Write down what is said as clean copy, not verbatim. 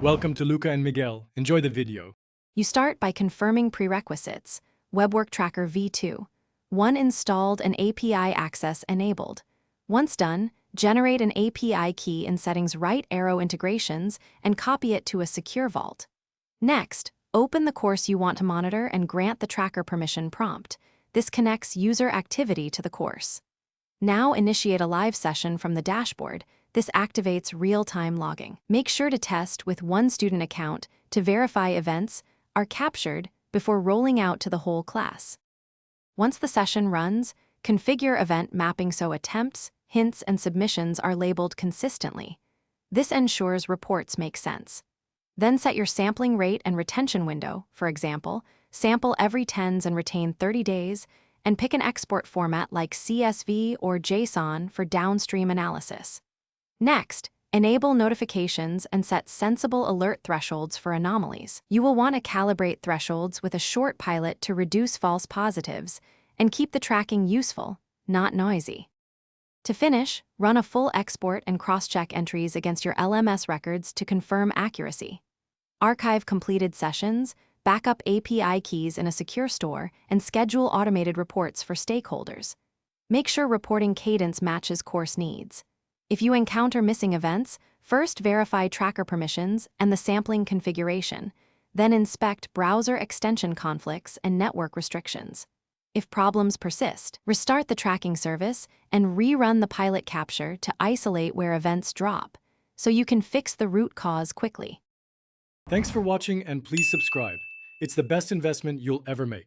Welcome to Luca and Miguel. Enjoy the video. You start by confirming prerequisites. Webwork Tracker v2. 1. Installed and API access enabled. Once done, generate an API key in Settings, right arrow integrations, and copy it to a secure vault. Next, open the course you want to monitor and grant the tracker permission prompt. This connects user activity to the course. Now initiate a live session from the dashboard. This activates real-time logging. Make sure to test with one student account to verify events are captured before rolling out to the whole class. Once the session runs, configure event mapping so attempts, hints, and submissions are labeled consistently. This ensures reports make sense. Then set your sampling rate and retention window. For example, sample every 10s and retain 30 days, and pick an export format like CSV or JSON for downstream analysis. Next, enable notifications and set sensible alert thresholds for anomalies. You will want to calibrate thresholds with a short pilot to reduce false positives and keep the tracking useful, not noisy. To finish, run a full export and cross-check entries against your LMS records to confirm accuracy. Archive completed sessions, backup API keys in a secure store, and schedule automated reports for stakeholders. Make sure reporting cadence matches course needs. If you encounter missing events, first verify tracker permissions and the sampling configuration, then inspect browser extension conflicts and network restrictions. If problems persist, restart the tracking service and rerun the pilot capture to isolate where events drop, so you can fix the root cause quickly. Thanks for watching and please subscribe. It's the best investment you'll ever make.